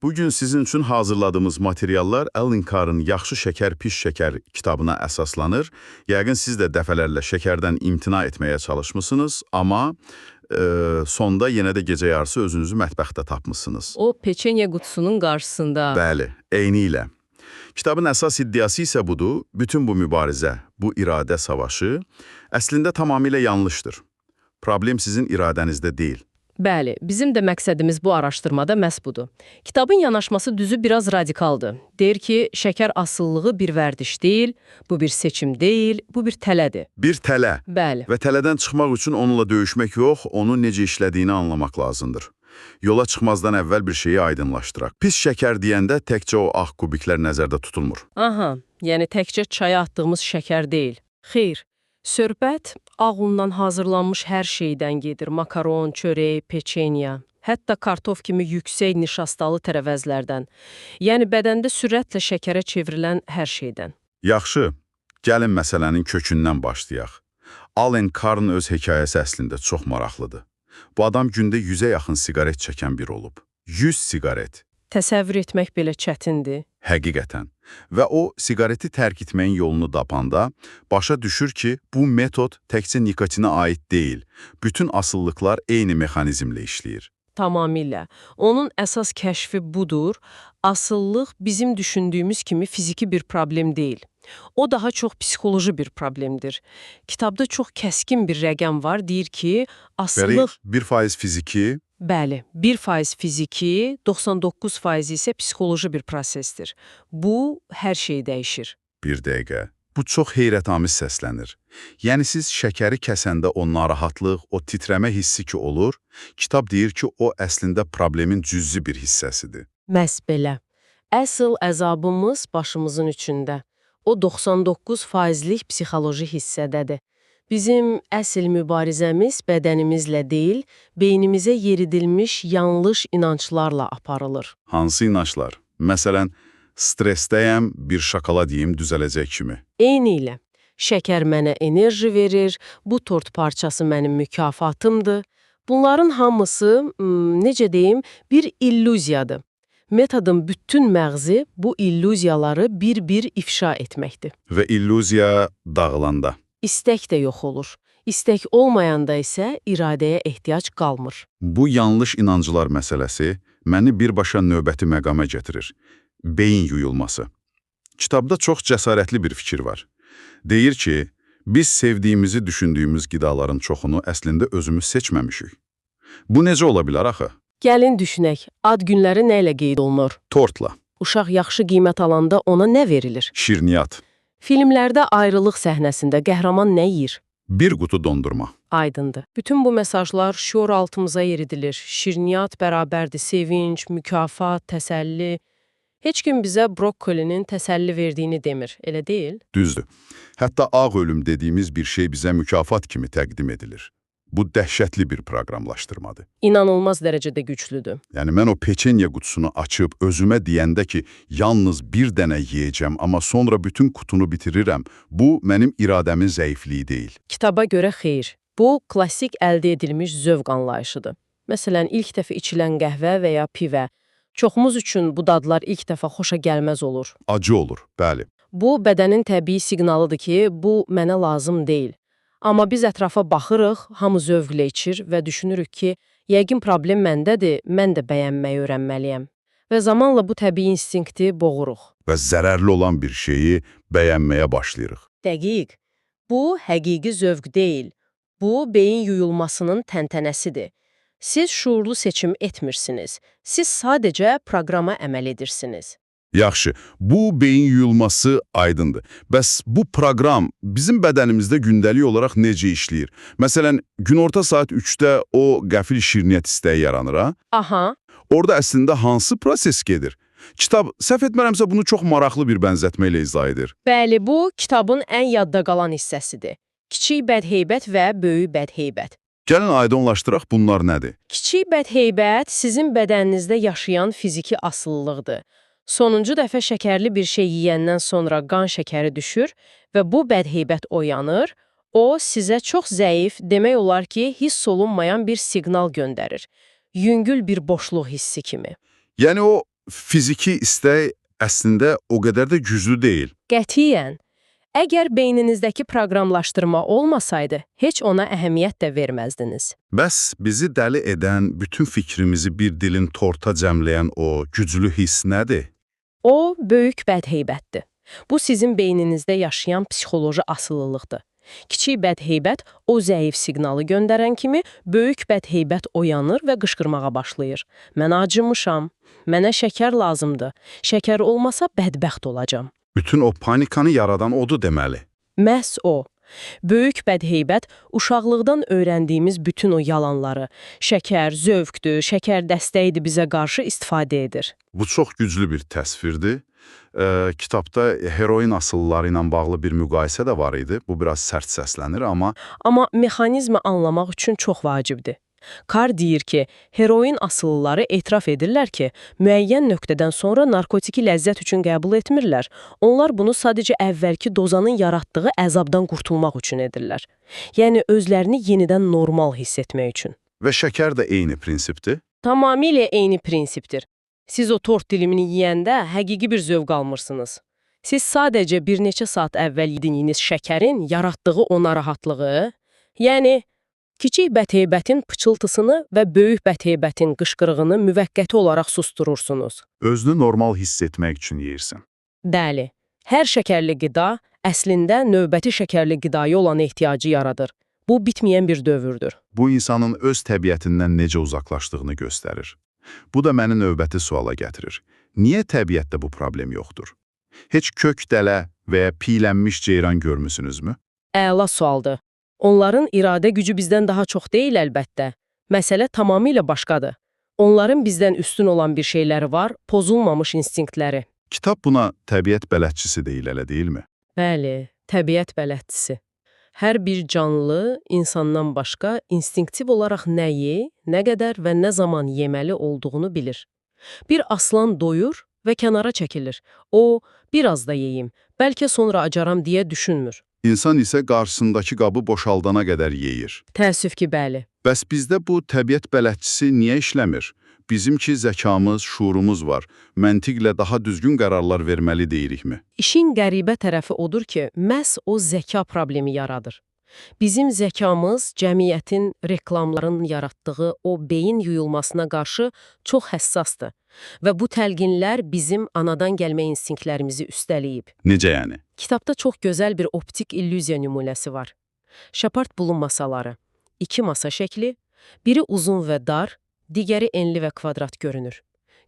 Bugün sizin üçün hazırladığımız materiallar Alan Carr'ın Yaxşı şəkər, pis şəkər kitabına əsaslanır. Yəqin siz də dəfələrlə şəkərdən imtina etməyə çalışmışsınız, amma sonda yenə də gecə yarısı özünüzü mətbəxdə tapmışsınız. O peçenya qutusunun qarşısında. Bəli, eyni ilə. Kitabın əsas iddiası isə budur, bütün bu mübarizə, bu iradə savaşı əslində tamamilə yanlışdır. Problem sizin iradənizdə deyil. Bəli, bizim də məqsədimiz bu araşdırmada məhz budur. Kitabın yanaşması düzü biraz radikaldır. Deyir ki, şəkər asılılığı bir vərdiş deyil, bu bir seçim deyil, bu bir tələdir. Bir tələ. Bəli. Və tələdən çıxmaq üçün onunla döyüşmək yox, onun necə işlədiyini anlamaq lazımdır. Yola çıxmazdan əvvəl bir şeyi aydınlaşdıraq. Pis şəkər deyəndə təkcə o ağ kubiklər nəzərdə tutulmur. Aha, yəni təkcə çaya atdığımız şəkər deyil. Xeyr, söhbət ağ undan hazırlanmış hər şeydən gedir. Makaron, çörək, peçenya, hətta kartof kimi yüksək nişastalı tərəvəzlərdən. Yəni bədəndə sürətlə şəkərə çevrilən hər şeydən. Yaxşı, gəlin məsələnin kökündən başlayaq. Alan Carr'ın öz hekayəsi əslində çox maraqlıdır. Bu adam gündə 100-ə yaxın siqaret çəkən biri olub. 100 siqaret. Təsəvvür etmək belə çətindir. Həqiqətən. Və o, siqareti tərk etməyin yolunu tapanda başa düşür ki, bu metod təkcə nikotinə aid deyil. Bütün asıllıqlar eyni mexanizmlə işləyir. Tamamilə. Onun əsas kəşfi budur. Asıllıq bizim düşündüyümüz kimi fiziki bir problem deyil. O daha çox psixoloji bir problemdir. Kitabda çox kəskin bir rəqəm var, deyir ki, asıllıq... 1% fiziki... Bəli, 1% fiziki, 99% isə psixoloji bir prosesdir. Bu, hər şeyi dəyişir. Bir dəqiqə. Bu çox heyrətamiz səslənir. Yəni siz şəkəri kəsəndə o narahatlıq, o titrəmə hissi ki olur, kitab deyir ki, o əslində problemin cüzi bir hissəsidir. Məhz belə. Əsl əzabımız başımızın üçündə. O 99%lik psixoloji hissədədir. Bizim əsl mübarizəmiz bədənimizlə deyil, beynimizə yeridilmiş yanlış inanclarla aparılır. Hansı inanclar? Məsələn, stressdəyəm, bir şokolad yeyim düzələcək kimi. Eyni ilə. Şəkər mənə enerji verir, bu tort parçası mənim mükafatımdır. Bunların hamısı, necə deyim, bir illüziyadır. Metodun bütün məğzi bu illüziyaları bir-bir ifşa etməkdir. Və illüziya dağılanda. İstək də yox olur. İstək olmayanda isə iradəyə ehtiyac qalmır. Bu yanlış inancılar məsələsi məni birbaşa növbəti məqama gətirir. Beyin yuyulması. Kitabda çox cəsarətli bir fikir var. Deyir ki, biz sevdiyimizi düşündüyümüz qidaların çoxunu əslində özümüz seçməmişik. Bu necə ola bilər axı? Gəlin düşünək, ad günləri nə ilə qeyd olunur? Tortla. Uşaq yaxşı qiymət alanda ona nə verilir? Şirniyyat. Filmlərdə ayrılıq səhnəsində qəhrəman nə yeyir? Bir qutu dondurma. Aydındır. Bütün bu mesajlar şüur altımıza yeridilir. Şirniyyat bərabərdir, sevinç, mükafat, təsəlli. Heç kim bizə brokkolinin təsəlli verdiyini demir, elə deyil? Düzdür. Hətta ağ ölüm dediyimiz bir şey bizə mükafat kimi təqdim edilir. Bu dəhşətli bir proqramlaşdırmadır. İnanılmaz dərəcədə güclüdür. Yəni mən o peçenya qutusunu açıb özümə deyəndə ki, yalnız bir dənə yeyəcəm, amma sonra bütün qutunu bitirirəm, bu mənim iradəmin zəifliyi deyil. Kitaba görə xeyr. Bu, klassik əldə edilmiş zövq anlayışıdır. Məsələn, ilk dəfə içilən qəhvə və ya pivə. Çoxumuz üçün bu dadlar ilk dəfə xoşa gəlməz olur. Acı olur, bəli. Bu, bədənin təbii siqnalıdır ki, bu mənə lazım deyil. Amma biz ətrafa baxırıq, hamı zövqlə içir və düşünürük ki, yəqin problem məndədir, mən də bəyənməyi öyrənməliyəm. Və zamanla bu təbii instinkti boğuruq. Və zərərli olan bir şeyi bəyənməyə başlayırıq. Dəqiq. Bu, həqiqi zövq deyil. Bu, beyin yuyulmasının təntənəsidir. Siz şuurlu seçim etmirsiniz. Siz sadəcə proqrama əməl edirsiniz. Yaxşı, bu beyin yuyulması aydındır. Bəs bu proqram bizim bədənimizdə gündəlik olaraq necə işləyir? Məsələn, günorta saat 3-də o qəfil şirniyyat istəyi yaranır, ha? Aha. Orada əslində hansı proses gedir? Kitab, səhv etmərəmsə, bunu çox maraqlı bir bənzətmə ilə izah edir. Bəli, bu, kitabın ən yadda qalan hissəsidir. Kiçik bədheybət və böyük bədheybət. Gəlin aydınlaşdıraq, bunlar nədir? Kiçik bədheybət sizin bədəninizdə yaşayan fiziki asılılıqdır. Sonuncu dəfə şəkərli bir şey yeyəndən sonra qan şəkəri düşür və bu bədheybət oyanır. O, sizə çox zəif, demək olar ki, hiss olunmayan bir siqnal göndərir. Yüngül bir boşluq hissi kimi. Yəni o fiziki istək əslində o qədər də güclü deyil. Qətiyyən. Əgər beyninizdəki proqramlaşdırma olmasaydı, heç ona əhəmiyyət də verməzdiniz. Bəs bizi dəli edən, bütün fikrimizi bir dilin torta cəmləyən o güclü hiss nədir? O, böyük bədheybətdir. Bu, sizin beyninizdə yaşayan psixoloji asılılıqdır. Kiçik bədheybət o zəif siqnalı göndərən kimi, böyük bədheybət oyanır və qışqırmağa başlayır. Mən acımışam, mənə şəkər lazımdır, şəkər olmasa bədbəxt olacam. Bütün o panikanı yaradan odur deməli. Məhz o. Böyük bədheybət uşaqlıqdan öyrəndiyimiz bütün o yalanları, şəkər zövqdür, şəkər dəstəyidir bizə qarşı istifadə edir. Bu çox güclü bir təsvirdir. Kitabda heroin asılları ilə bağlı bir müqayisə də var idi. Bu biraz sərt səslənir, amma mexanizmi anlamaq üçün çox vacibdir. Carr deyir ki, heroin asıllıları etiraf edirlər ki, müəyyən nöqtədən sonra narkotiki ləzzət üçün qəbul etmirlər. Onlar bunu sadəcə əvvəlki dozanın yaratdığı əzabdan qurtulmaq üçün edirlər. Yəni, özlərini yenidən normal hiss etmək üçün. Və şəkər də eyni prinsipdir. Tamamilə eyni prinsipdir. Siz o tort dilimini yeyəndə həqiqi bir zövq almırsınız. Siz sadəcə bir neçə saat əvvəl yediyiniz şəkərin yaratdığı o narahatlığı, yəni kiçik bədheybətin pıçıltısını və böyük bədheybətin qışqırığını müvəqqəti olaraq susturursunuz. Özünü normal hiss etmək üçün yeyirsən. Bəli, hər şəkərli qida əslində növbəti şəkərli qidaya olan ehtiyacı yaradır. Bu bitməyən bir dövrdür. Bu insanın öz təbiətindən necə uzaqlaşdığını göstərir. Bu da məni növbəti suala gətirir. Niyə təbiətdə bu problem yoxdur? Heç kök dələ və ya piylənmiş ceyran görmüsünüzmü? Əla sualdır. Onların iradə gücü bizdən daha çox deyil əlbəttə. Məsələ tamamilə başqadır. Onların bizdən üstün olan bir şeyləri var, pozulmamış instinktləri. Kitab buna təbiət bələdçisi deyil, elə deyilmi? Bəli, təbiət bələdçisi. Hər bir canlı, insandan başqa, instinktiv olaraq nəyi, nə qədər və nə zaman yeməli olduğunu bilir. Bir aslan doyur və kənara çəkilir. O, biraz da yeyim, bəlkə sonra acaram deyə düşünmür. İnsan isə qarşısındakı qabı boşaldana qədər yeyir. Təəssüf ki, bəli. Bəs bizdə bu təbiət bələdçisi niyə işləmir? Bizimki zəkamız, şuurumuz var. Məntiqlə daha düzgün qərarlar verməli deyirikmi? İşin qəribə tərəfi odur ki, məhz o zəka problemi yaradır. Bizim zəkamız cəmiyyətin, reklamların yaratdığı o beyin yuyulmasına qarşı çox həssasdır və bu təlqinlər bizim anadan gəlmə instinktlərimizi üstələyib. Necə yəni? Kitabda çox gözəl bir optik illüziya nümunəsi var. Şapart bulun masaları. 2 masa şəkli, biri uzun və dar, digəri enli və kvadrat görünür.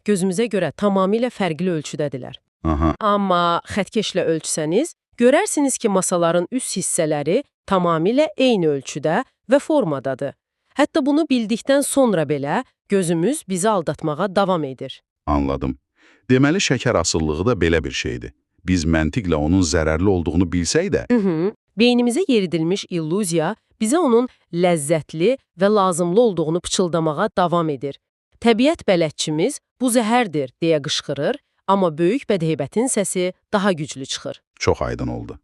Gözümüzə görə tamamilə fərqli ölçüdədirlər. Amma xətkeşlə ölçsəniz, görərsiniz ki, masaların üst hissələri tamamilə eyni ölçüdə və formadadır. Hətta bunu bildikdən sonra belə gözümüz bizi aldatmağa davam edir. Anladım. Deməli, şəkər asıllığı da belə bir şeydir. Biz məntiqlə onun zərərli olduğunu bilsək də... Beynimizə yeridilmiş illüziya bizə onun ləzzətli və lazımlı olduğunu pıçıldamağa davam edir. Təbiət bələdçimiz bu zəhərdir deyə qışqırır, amma böyük bədheybətin səsi daha güclü çıxır. Çox aydın oldu.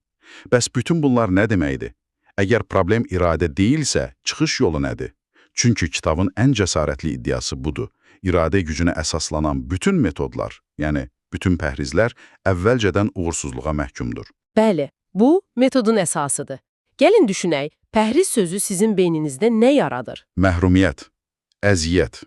Bəs bütün bunlar nə deməkdir? Əgər problem iradə deyilsə, çıxış yolu nədir? Çünki kitabın ən cəsarətli iddiası budur. İradə gücünə əsaslanan bütün metodlar, yəni bütün pəhrizlər əvvəlcədən uğursuzluğa məhkumdur. Bəli, bu metodun əsasıdır. Gəlin düşünək, pəhriz sözü sizin beyninizdə nə yaradır? Məhrumiyyət, əziyyət,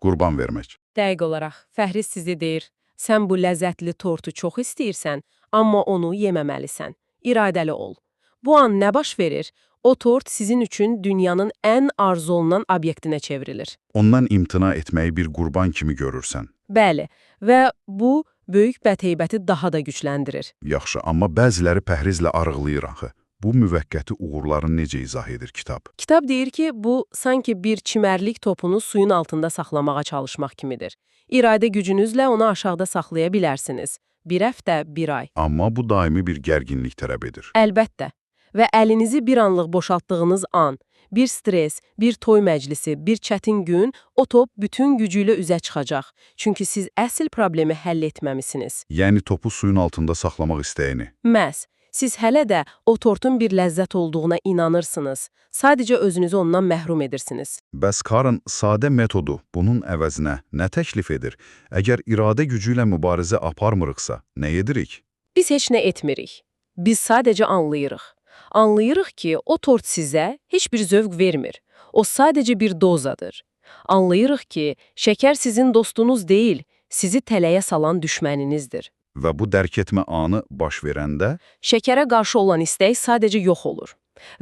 qurban vermək. Dəqiq olaraq, pəhriz sizi deyir, sən bu ləzzətli tortu çox istəyirsən, amma onu yeməməlisən. İradəli ol. Bu an nə baş verir? O tort sizin üçün dünyanın ən arzu olunan obyektinə çevrilir. Ondan imtina etməyi bir qurban kimi görürsən. Bəli, və bu böyük bədheybəti daha da gücləndirir. Yaxşı, amma bəziləri pəhrizlə arıqlayır axı. Bu müvəqqəti uğurlarını necə izah edir kitab? Kitab deyir ki, bu sanki bir çimərlik topunu suyun altında saxlamağa çalışmaq kimidir. İradə gücünüzlə onu aşağıda saxlaya bilərsiniz. 1 həftə, 1 ay. Amma bu daimi bir gərginlik tələb edir. Əlbəttə. Və əlinizi bir anlıq boşaltdığınız an, bir stres, bir toy məclisi, bir çətin gün, o top bütün gücüylə üzə çıxacaq. Çünki siz əsl problemi həll etməmisiniz. Yəni topu suyun altında saxlamaq istəyini. Məhz. Siz hələ də o tortun bir ləzzət olduğuna inanırsınız. Sadəcə özünüzü ondan məhrum edirsiniz. Bəs Karen sadə metodu bunun əvəzinə nə təklif edir? Əgər iradə gücü ilə mübarizə aparmırıqsa, nə edirik? Biz heç nə etmirik. Biz sadəcə anlayırıq. Anlayırıq ki, o tort sizə heç bir zövq vermir. O sadəcə bir dozadır. Anlayırıq ki, şəkər sizin dostunuz deyil, sizi tələyə salan düşməninizdir. Və bu dərk etmə anı baş verəndə Şəkərə qarşı olan istək sadəcə yox olur.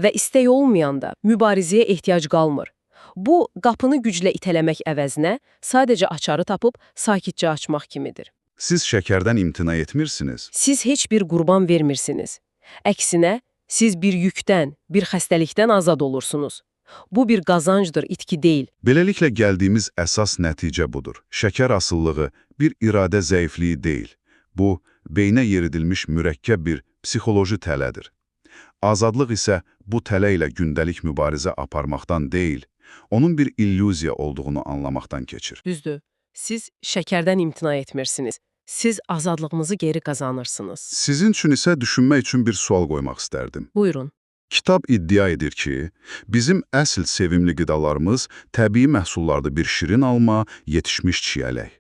Və istək olmayanda mübarizəyə ehtiyac qalmır. Bu, qapını güclə itələmək əvəzinə sadəcə açarı tapıb sakitcə açmaq kimidir. siz şəkərdən imtina etmirsiniz. Siz heç bir qurban vermirsiniz. Əksinə, siz bir yükdən, bir xəstəlikdən azad olursunuz. Bu bir qazancdır, itki deyil. Beləliklə gəldiyimiz əsas nəticə budur. Şəkər asılılığı bir iradə zəifliyi deyil. Bu, beynə yeridilmiş mürəkkəb bir psixoloji tələdir. Azadlıq isə bu tələ ilə gündəlik mübarizə aparmaqdan deyil, onun bir illüziya olduğunu anlamaqdan keçir. Düzdür, siz şəkərdən imtina etmirsiniz. Siz azadlığınızı geri qazanırsınız. Sizin üçün isə düşünmək üçün bir sual qoymaq istərdim. Buyurun. Kitab iddia edir ki, bizim əsl sevimli qidalarımız təbii məhsullarda bir şirin alma, yetişmiş çiyələk.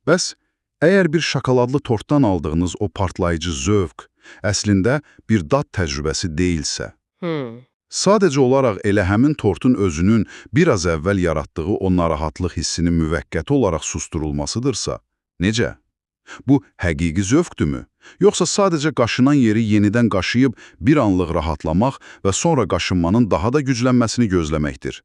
Bəs, əgər bir şokoladlı tortdan aldığınız o partlayıcı zövq əslində bir dad təcrübəsi deyilsə, sadəcə olaraq elə həmin tortun özünün biraz əvvəl yaratdığı o narahatlıq hissinin müvəqqəti olaraq susturulmasıdırsa, necə? Bu, həqiqi zövqdürmü? Yoxsa sadəcə qaşınan yeri yenidən qaşıyıb bir anlıq rahatlamaq və sonra qaşınmanın daha da güclənməsini gözləməkdir?